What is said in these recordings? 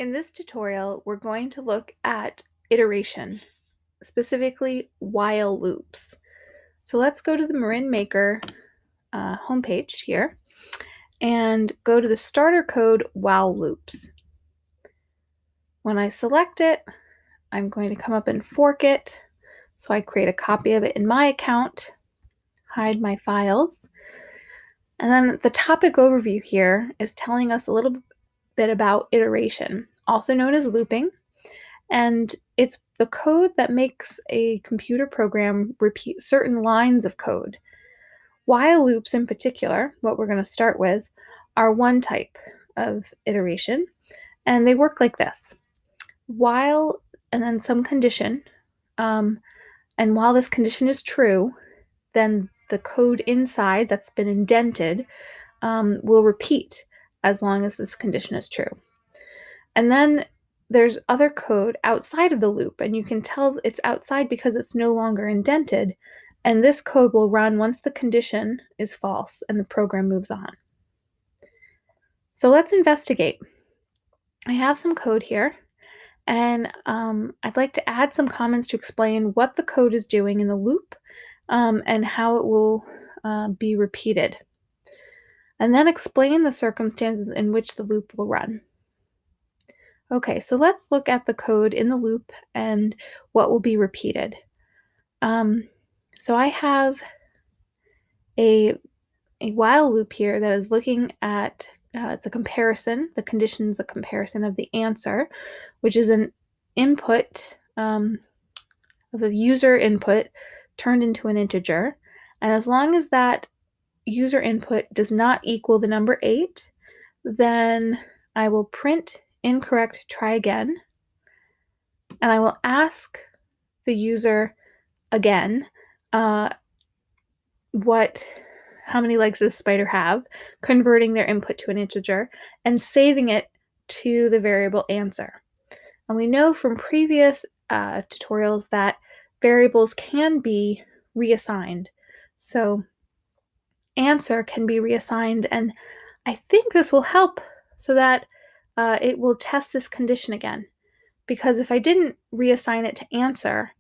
In this tutorial, we're going to look at iteration, specifically while loops. So let's go to the Marin Maker homepage here and go to the starter code while loops. When I select it, I'm going to come up and fork it. So I create a copy of it in my account, hide my files. And then the topic overview here is telling us a little bit about iteration, also known as looping. And it's the code that makes a computer program repeat certain lines of code. While loops in particular, what we're going to start with, are one type of iteration, and they work like this. While, and then some condition, and while this condition is true, then the code inside that's been indented will repeat as long as this condition is true. And then there's other code outside of the loop, and you can tell it's outside because it's no longer indented. And this code will run once the condition is false and the program moves on. So let's investigate. I have some code here, and I'd like to add some comments to explain what the code is doing in the loop and how it will be repeated. And then explain the circumstances in which the loop will run. Okay, so let's look at the code in the loop and what will be repeated. So I have a while loop here that is looking at, it's a comparison. The condition is a comparison of the answer, which is an input of a user input turned into an integer. And as long as that user input does not equal the number 8, then I will print incorrect, try again. And I will ask the user again, how many legs does a spider have, converting their input to an integer, and saving it to the variable answer. And we know from previous tutorials that variables can be reassigned. So answer can be reassigned, and I think this will help so that it will test this condition again. Because if I didn't reassign it to answer,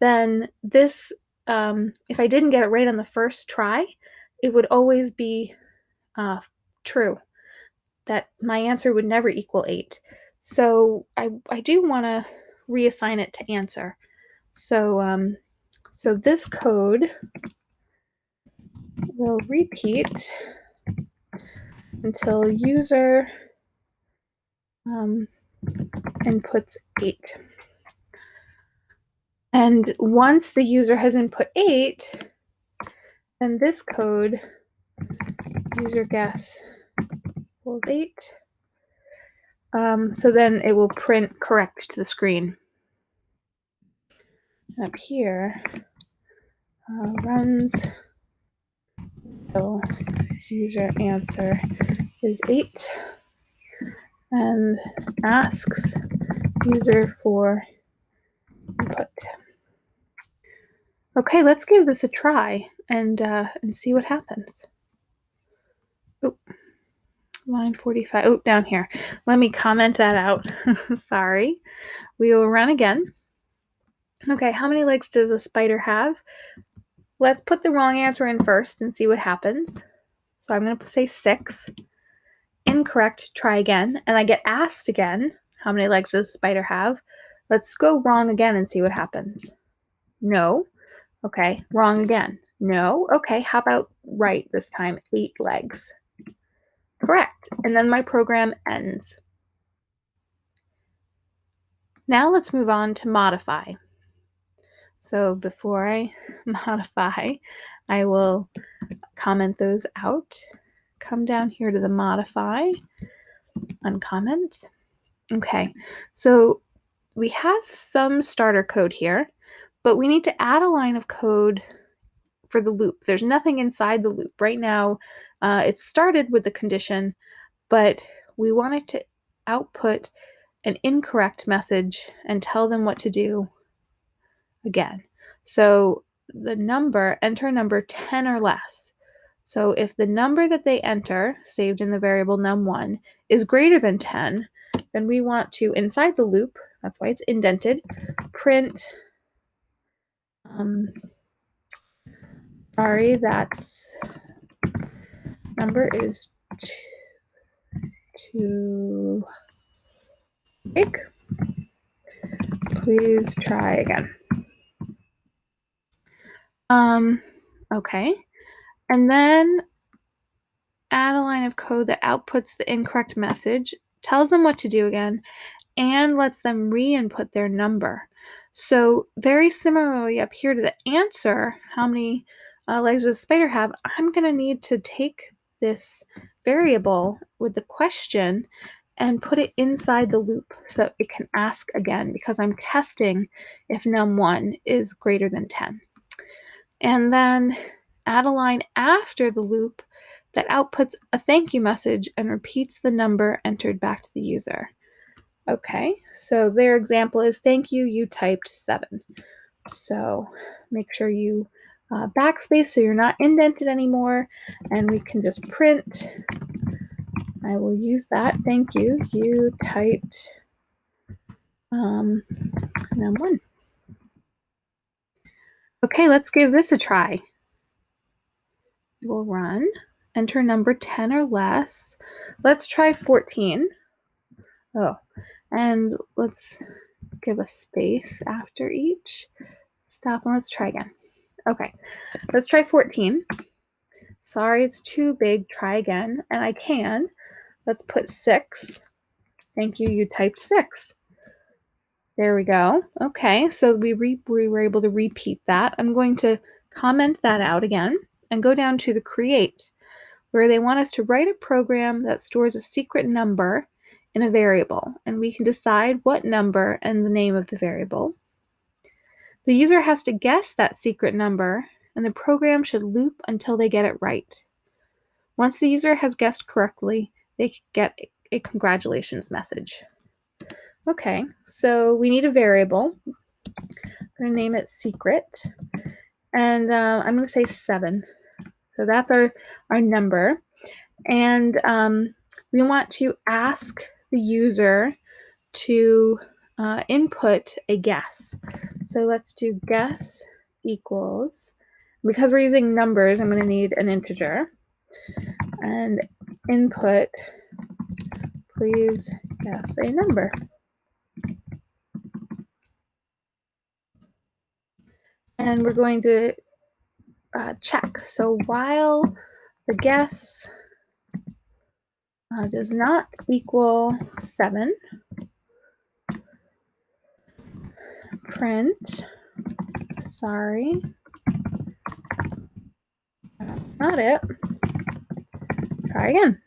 then this, if I didn't get it right on the first try, it would always be true, that my answer would never equal 8. So I do want to reassign it to answer. So, so this code will repeat until user inputs 8. And once the user has input 8, then this code, user guess equals 8. So then it will print correct to the screen. Up here, runs until user answer is 8, and asks user for input. Okay, let's give this a try and see what happens. Oh, line 45. Oh, down here. Let me comment that out. Sorry. We will run again. Okay, how many legs does a spider have? Let's put the wrong answer in first and see what happens. So I'm going to say 6. Incorrect, try again. And I get asked again, how many legs does a spider have? Let's go wrong again and see what happens. No. Okay, wrong again. No. Okay, how about right this time? 8 legs. Correct. And then my program ends. Now let's move on to modify. So before I modify, I will comment those out. Come down here to the modify, uncomment. Okay, so we have some starter code here, but we need to add a line of code for the loop. There's nothing inside the loop. Right now, it started with the condition, but we want it to output an incorrect message and tell them what to do again. So the number, enter number 10 or less. So if the number that they enter, saved in the variable num1, is greater than 10, then we want to, inside the loop, that's why it's indented, print, sorry, that's number is too big. Please try again. Okay. And then add a line of code that outputs the incorrect message, tells them what to do again, and lets them re-input their number. So very similarly up here to the answer, how many legs does a spider have, I'm going to need to take this variable with the question and put it inside the loop so it can ask again, because I'm testing if num1 is greater than 10. And then add a line after the loop that outputs a thank you message and repeats the number entered back to the user. Okay, so their example is, thank you, you typed 7. So make sure you backspace so you're not indented anymore, and we can just print. I will use that. Thank you, you typed num1. Okay, let's give this a try. We'll run, enter number 10 or less. Let's try 14. Oh, and let's give a space after each. Stop and let's try again. Okay, let's try 14. Sorry, it's too big. Try again. And I can. Let's put 6. Thank you. You typed 6. There we go. Okay, so we were able to repeat that. I'm going to comment that out again and go down to the create, where they want us to write a program that stores a secret number in a variable, and we can decide what number and the name of the variable. The user has to guess that secret number, and the program should loop until they get it right. Once the user has guessed correctly, they get a congratulations message. Okay, so we need a variable. I'm going to name it secret, and I'm going to say 7. So that's our number, and we want to ask the user to input a guess. So let's do guess equals, because we're using numbers, I'm going to need an integer, and input, please guess a number. And we're going to check. So while the guess does not equal 7, print, sorry, that's not it. Try again.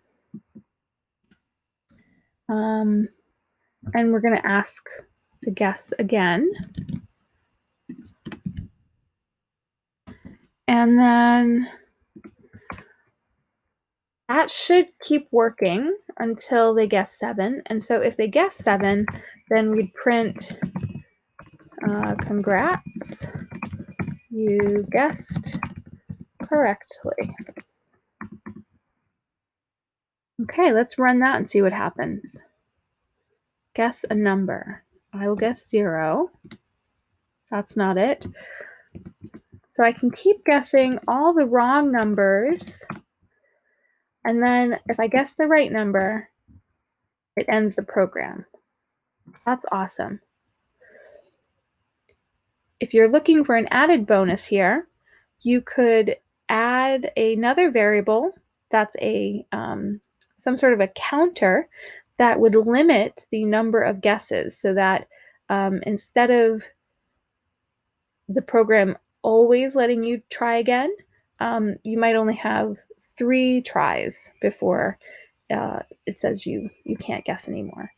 And we're going to ask the guess again. And then that should keep working until they guess 7. And so if they guess 7, then we'd print, congrats, you guessed correctly. Okay, let's run that and see what happens. Guess a number. I will guess 0. That's not it. So I can keep guessing all the wrong numbers, and then if I guess the right number, it ends the program. That's awesome. If you're looking for an added bonus here, you could add another variable that's a some sort of a counter that would limit the number of guesses, so that instead of the program always letting you try again, you might only have 3 tries before it says you can't guess anymore.